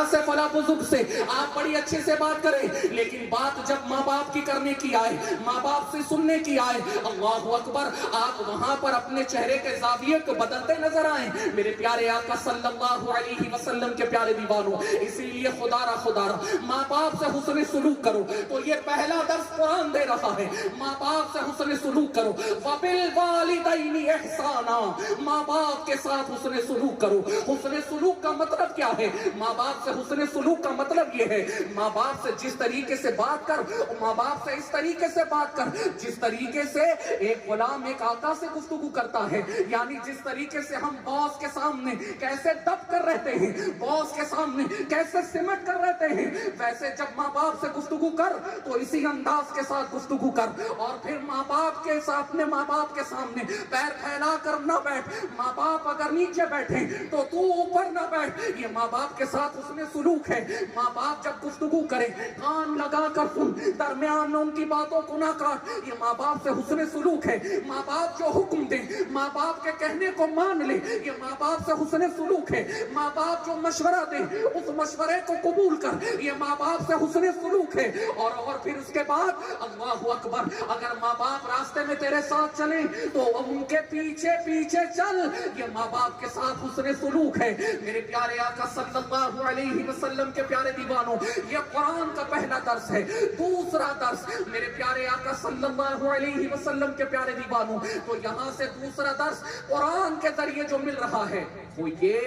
فلاں سے فلاں بزرگ سے آپ بڑی اچھے سے بات کریں، لیکن بات جب ماں باپ کی کرنے کی آئے، ماں باپ سے سننے کی آئے، اللہ اکبر، آپ وہاں پر اپنے چہرے کے زاویے کو بدلتے نظر آئیں۔ میرے پیارے آقا صلی اللہ علیہ وسلم کے پیارے دیوانوں، اسی لیے خدا را ماں باپ سے حسن سلوک کرو۔ تو یہ پہلا درس قرآن دے رہا ہے، ماں باپ سے حسن سلوک کرو۔ وَبِالْوَالِدَيْنِ إِحْسَانًا، ماں باپ کے ساتھ حسن سلوک کرو۔ حسن سلوک کا مطلب کیا ہے؟ ماں باپ سے حسن سلوک کا مطلب یہ ہے، ماں باپ سے جس طریقے سے بات کر، ماں باپ سے اس طریقے سے بات کر جس طریقے سے ایک غلام ایک آقا سے گفتگو کرتا ہے، یعنی جس طریقے سے ہم باس کے سامنے کیسے دب کر رہتے ہیں، باس کے سامنے کیسے سمٹ کر رہتے ہیں، ویسے جب ماں باپ سے گفتگو کر تو اسی انداز کے ساتھ گفتگو کر۔ اور پھر ماں باپ کے ساتھ، اپنے ماں باپ کے سامنے پیر پھیلا کر نہ بیٹھ، ماں باپ اگر نیچے بیٹھیں تو تو اوپر نہ بیٹھ، یہ ماں باپ کے ساتھ حسن سلوک ہے۔ ماں باپ جب گفتگو کریں کان لگا کر سن، درمیان میں ان کی باتوں کو نہ کاٹ، یہ ماں باپ سے حسن سلوک ہے۔ ماں باپ جو حکم دیں، ماں باپ کے کہنے کو مان لے، یہ ماں باپ سے حسن سلوک ہے۔ ماں باپ جو مشورہ دیں اس مشورے کو قبول کر، یہ ماں باپ سے حسن سلوک ہے۔ اور پھر اس کے بعد اللہ اکبر، اگر ماں باپ راستے میں تیرے ساتھ چلیں تو ان کے پیچھے پیچھے چل، یہ ماں باپ کے ساتھ حسن سلوک ہے۔ میرے پیارے آقا صلی اللہ علیہ وسلم کے پیارے دیوانوں، یہ قرآن کا پہلا درس ہے۔ دوسرا درس میرے پیارے آقا صلی اللہ علیہ وسلم کے پیارے دیوانوں، تو یہاں سے دوسرا درس قرآن کے ذریعے جو مل رہا ہے وہ یہ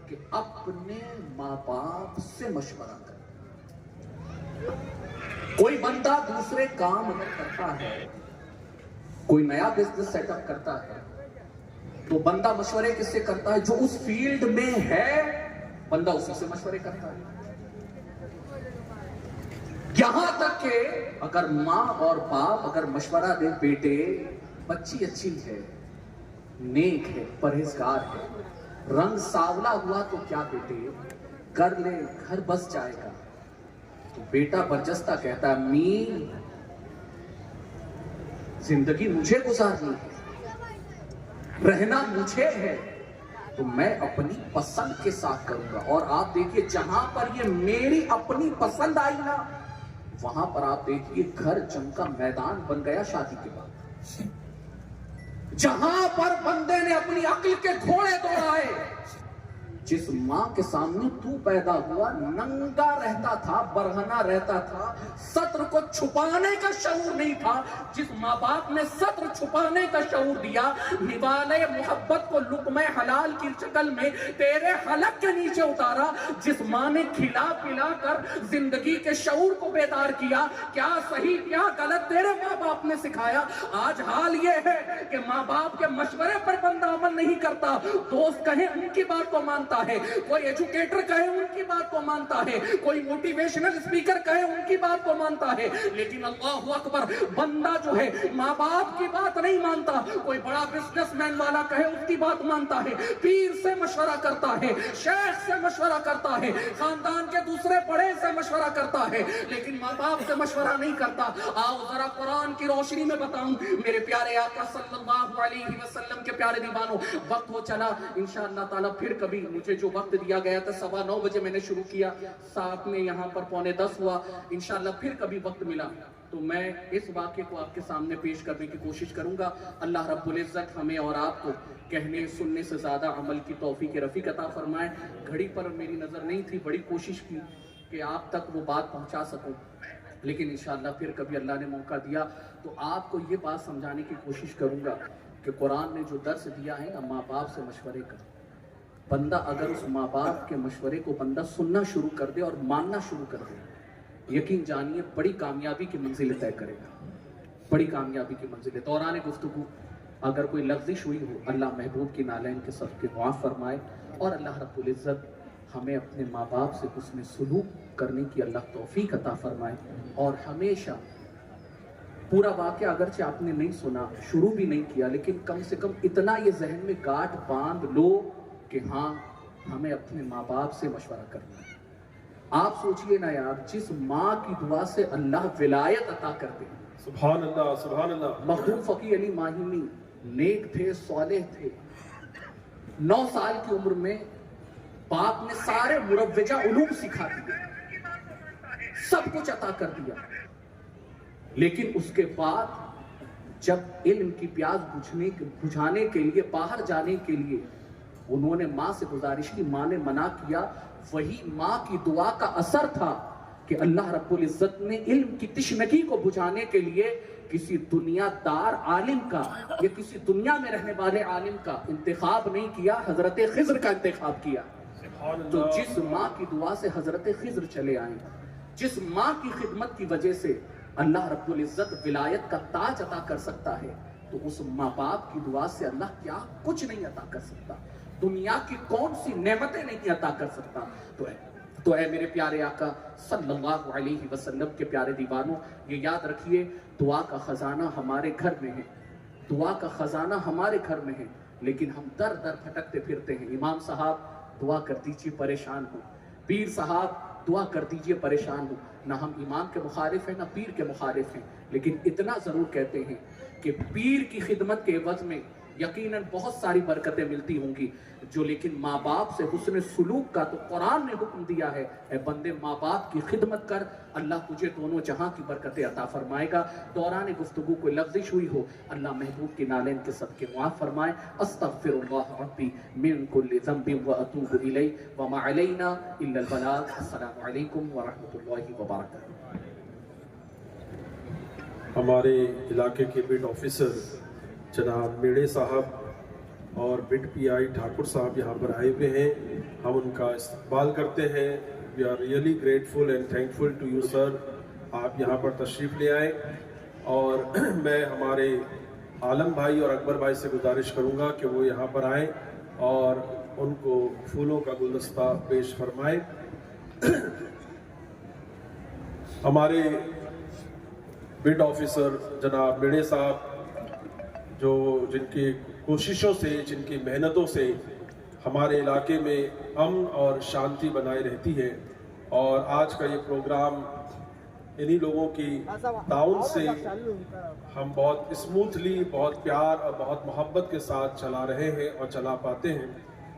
کہ اپنے ماں باپ سے مشورہ کر۔ کوئی بندہ دوسرے کام اگر کرتا ہے، کوئی نیا بزنس سیٹ اپ کرتا ہے، تو بندہ مشورے کس سے کرتا ہے؟ جو اس فیلڈ میں ہے بندہ اسی سے مشورے کرتا ہے۔ یہاں تک کہ اگر ماں اور باپ اگر مشورہ دے، بیٹے بچی اچھی ہے، نیک ہے، پرہیزگار ہے، رنگ سانولا ہوا تو کیا بیٹے کر لے، گھر بس جائے گا، تو بیٹا برجستہ کہتا ہے امی زندگی مجھے گزارنی ہے، رہنا مجھے ہے، تو میں اپنی پسند کے ساتھ کروں گا۔ اور آپ دیکھیے جہاں پر یہ میری اپنی پسند آئی نا، وہاں پر آپ دیکھیے گھر جنگ کا میدان بن گیا شادی کے بعد۔ جہاں پر بندے نے اپنی عقل کے گھوڑے دوڑائے، جس ماں کے سامنے تو پیدا ہوا ننگا رہتا تھا، برہنہ رہتا تھا، ستر کو چھپانے کا شعور نہیں تھا، جس ماں باپ نے ستر چھپانے کا شعور دیا، نوالے محبت کو لقمہ حلال کی شکل میں تیرے حلق کے نیچے اتارا، جس ماں نے کھلا پلا کر زندگی کے شعور کو بیدار کیا، کیا صحیح کیا غلط تیرے ماں باپ نے سکھایا۔ آج حال یہ ہے کہ ماں باپ کے مشورے پر بندہ عمل نہیں کرتا، دوست کہیں ان کی بات کو مانتا ہے، کوئی ایجوکیٹر کہے ان کی بات کو مانتا ہے، کوئی موٹیویشنل اسپیکر کہے ان کی بات کو مانتا ہے، لیکن اللہ اکبر بندہ جو ہے ماں باپ کی بات نہیں مانتا۔ کوئی بڑا بزنس مین والا کہے اس کی بات مانتا ہے، پیر سے مشورہ کرتا ہے، شیخ سے مشورہ کرتا ہے، خاندان کے دوسرے بڑے سے مشورہ کرتا ہے، لیکن ماں باپ سے مشورہ نہیں کرتا۔ آؤ ذرا قرآن کی روشنی میں بتاؤں، میرے پیارے آقا صلی اللہ علیہ وسلم کے پیارے دیوانوں، وقت ہو چلا، انشاءاللہ تعالیٰ پھر کبھی مجھے جو وقت دیا گیا تھا 9:15 بجے میں نے شروع کیا، ساتھ میں یہاں پر 9:45 ہوا، انشاءاللہ پھر کبھی وقت ملا تو میں اس واقعے کو آپ کے سامنے پیش کرنے کی کوشش کروں گا۔ اللہ رب العزت ہمیں اور آپ کو کہنے سننے سے زیادہ عمل کی توفیق رفیق عطا فرمائے۔ گھڑی پر میری نظر نہیں تھی، بڑی کوشش کی کہ آپ تک وہ بات پہنچا سکوں، لیکن انشاءاللہ پھر کبھی اللہ نے موقع دیا تو آپ کو یہ بات سمجھانے کی کوشش کروں گا کہ قرآن نے جو درس دیا ہے نا، ماں باپ سے مشورے کا، بندہ اگر اس ماں باپ کے مشورے کو بندہ سننا شروع کر دے اور ماننا شروع کر دے، یقین جانیے بڑی کامیابی کی منزل طے کرے گا، بڑی کامیابی کی منزل۔ دوران گفتگو اگر کوئی لفظش ہوئی ہو، اللہ محبوب کی نالین کے صف کے معاف فرمائے، اور اللہ رب العزت ہمیں اپنے ماں باپ سے حسن سلوک کرنے کی اللہ توفیق عطا فرمائے، اور ہمیشہ پورا واقعہ اگرچہ آپ نے نہیں سنا، شروع بھی نہیں کیا، لیکن کم سے کم اتنا یہ ذہن میں گاٹھ باندھ لو کہ ہاں ہمیں اپنے ماں باپ سے مشورہ کرنا ہے۔ آپ سوچئے نا یار، جس ماں کی دعا سے اللہ ولایت عطا کرتے ہیں، سبحان اللہ سبحان اللہ۔ مخدوم فقی علی ماہمی نیک تھے، صالح تھے، 9 سال کی عمر میں باپ نے سارے مروجہ علوم سکھا دیے، سب کچھ عطا کر دیا، لیکن اس کے بعد جب علم کی پیاس بجھانے کے لیے باہر جانے کے لیے انہوں نے ماں سے گزارش کی، ماں نے منع کیا۔ وہی ماں کی دعا کا اثر تھا کہ اللہ رب العزت نے علم کی تشنگی کو بجھانے کے لیے کسی دنیا دار عالم کا یا کسی دنیا میں رہنے والے عالم کا انتخاب نہیں کیا، حضرت خضر کا انتخاب کیا۔ تو جس ماں کی دعا سے حضرت خضر چلے آئے، جس ماں کی خدمت کی وجہ سے اللہ رب العزت ولایت کا تاج عطا کر سکتا ہے، تو اس ماں باپ کی دعا سے اللہ کیا کچھ نہیں عطا کر سکتا، دنیا کی کون سی نعمتیں نہیں عطا کر سکتا۔ تو اے میرے پیارے آقا صلی اللہ علیہ وسلم کے پیارے دیوانوں، یہ یاد رکھیے دعا کا خزانہ ہمارے گھر میں ہے، دعا کا خزانہ ہمارے گھر میں ہے، لیکن ہم در در بھٹکتے پھرتے ہیں۔ امام صاحب دعا کر دیجئے پریشان ہو، پیر صاحب دعا کر دیجئے پریشان ہو۔ نہ ہم امام کے مخالف ہیں نہ پیر کے مخالف ہیں، لیکن اتنا ضرور کہتے ہیں کہ پیر کی خدمت کے عوض میں یقیناً بہت ساری برکتیں ملتی ہوں گی، جو لیکن ماں باپ سے حسن سلوک کا تو قرآن نے حکم دیا ہے، اے بندے ماں باپ کی خدمت کر، اللہ تجھے دونوں جہاں کی برکتیں عطا فرمائے گا۔ دوران گفتگو کوئی لفظش ہوئی ہو، اللہ محبوب کی نالین کے صدقے معاف فرمائے۔ استغفر اللہ ربی من کل ذنب واتوب الیہ وما علینا الا البلاغ۔ السلام علیکم ورحمۃ اللہ وبرکاتہ۔ ہمارے علاقے کے بٹ آفیسر جناب میڑے صاحب اور بٹ پی آئی ٹھاکر صاحب یہاں پر آئے ہوئے ہیں، ہم ان کا استقبال کرتے ہیں۔ We are really grateful and thankful to you sir, آپ یہاں پر تشریف لے آئیں، اور میں ہمارے عالم بھائی اور اکبر بھائی سے گزارش کروں گا کہ وہ یہاں پر آئیں اور ان کو پھولوں کا گلدستہ پیش فرمائیں۔ ہمارے بٹ آفیسر جناب میڑے صاحب جن کی کوششوں سے، جن کی محنتوں سے ہمارے علاقے میں امن اور شانتی بنائی رہتی ہے، اور آج کا یہ پروگرام انہی لوگوں کی تعاون سے ہم بہت اسموتھلی، بہت پیار اور بہت محبت کے ساتھ چلا رہے ہیں اور چلا پاتے ہیں۔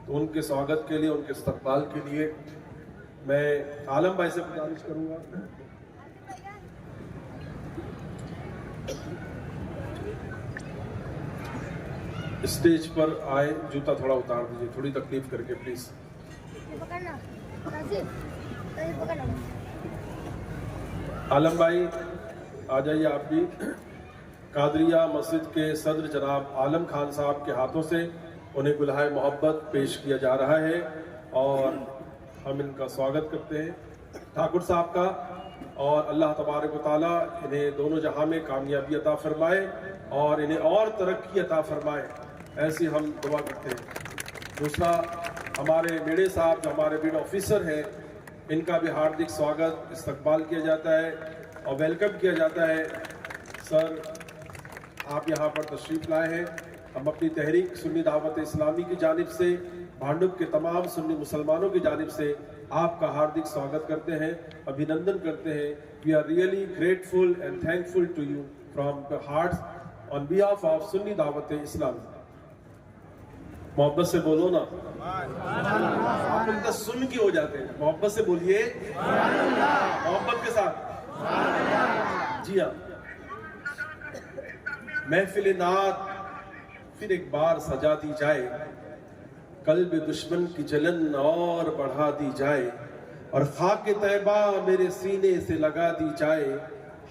تو ان کے سواگت کے لیے، ان کے استقبال کے لیے میں عالم بھائی سے گزارش کروں گا۔ اسٹیج پر آئے، جوتا تھوڑا اتار دیجیے تھوڑی تکلیف کر کے پلیز۔ عالم بھائی آ جائیے آپ بھی۔ قادریہ مسجد کے صدر جناب عالم خان صاحب کے ہاتھوں سے انہیں گلہائے محبت پیش کیا جا رہا ہے، اور ہم ان کا سواگت کرتے ہیں ٹھاکر صاحب کا، اور اللہ تبارک و تعالیٰ انہیں دونوں جہاں میں کامیابی عطا فرمائے اور انہیں اور ترقی عطا فرمائے، ایسی ہم دعا کرتے ہیں۔ دوسرا ہمارے میڑے صاحب جو ہمارے بٹ آفیسر ہیں، ان کا بھی ہاردک سواگت، استقبال کیا جاتا ہے اور ویلکم کیا جاتا ہے۔ سر آپ یہاں پر تشریف لائے ہیں، ہم اپنی تحریک سنی دعوت اسلامی کی جانب سے، بھانڈپ کے تمام سنی مسلمانوں کی جانب سے آپ کا ہاردک سواگت کرتے ہیں، ابھینندن کرتے ہیں۔ We are really grateful and thankful to you from the hearts on behalf of Sunni Dawat Islami. محبت سے بولو نا، آپ لوگ تو سن کے ہو جاتے ہیں، محبت سے بولیے، محبت کے ساتھ۔ جی ہاں، محفل نعت پھر ایک بار سجا دی جائے، قلب دشمن کی جلن اور بڑھا دی جائے، اور خاک طیبہ میرے سینے سے لگا دی جائے،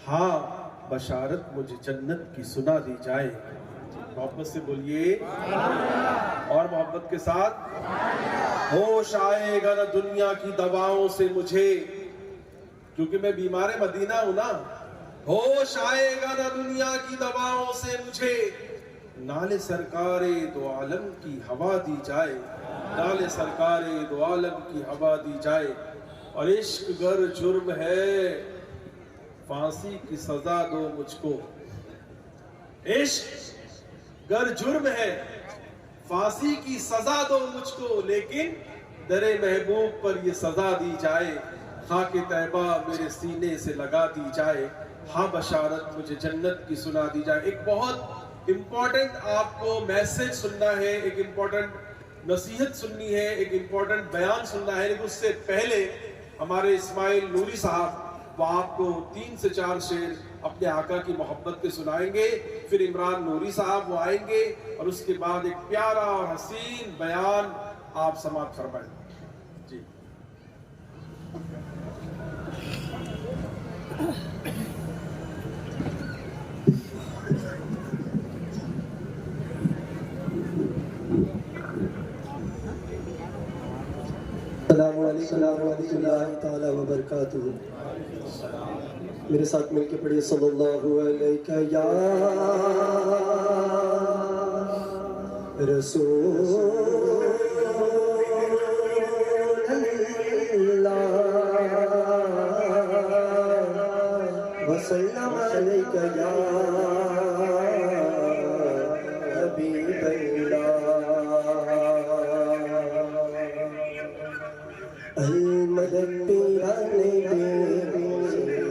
ہاں بشارت مجھے جنت کی سنا دی جائے۔ محبت سے بولیے اور محبت کے ساتھ۔ ہوش آئے گا نہ دنیا کی دواؤں سے مجھے، کیونکہ میں بیمار مدینہ ہوں نا، ہوش آئے گا نہ دنیا کی دواؤں سے مجھے، نالے سرکار دو عالم کی ہوا دی جائے، نالے سرکار دو عالم کی ہوا دی جائے۔ اور عشق گر جرم ہے پھانسی کی سزا دو مجھ کو، عشق گر جرم ہے پھانسی کی سزا دو مجھ کو، لیکن در محبوب پر یہ سزا دی جائے، خاک طیبہ میرے سینے سے لگا دی جائے، ہاں بشارت مجھے جنت کی سنا دی جائے۔ ایک بہت امپورٹنٹ آپ کو میسج سننا ہے، ایک امپورٹنٹ نصیحت سننی ہے، ایک امپورٹنٹ بیان سننا ہے، لیکن اس سے پہلے ہمارے اسماعیل نوری صاحب وہ آپ کو 3 سے 4 شعر اپنے آقا کی محبت کے سنائیں گے، پھر عمران نوری صاحب وہ آئیں گے اور اس کے بعد ایک پیارا اور حسین بیان آپ سماعت فرمائیں جی۔ السلام علیکم ورحمۃ اللہ تعالیٰ وبرکاتہ۔ میرے ساتھ مل کے پڑھیے صلی اللہ علیہ یا رسول اللہ وسلم علیہ یا حبیب اللہ۔ المدد پیرانے پیر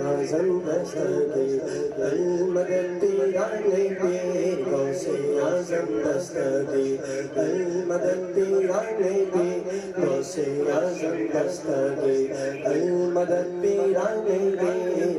اعظم دستگیر، المدد پیرانے پیر غوث اعظم دستگیر، المدد پیرانے پیر غوث اعظم دستگیر، المدد پیرانے پیر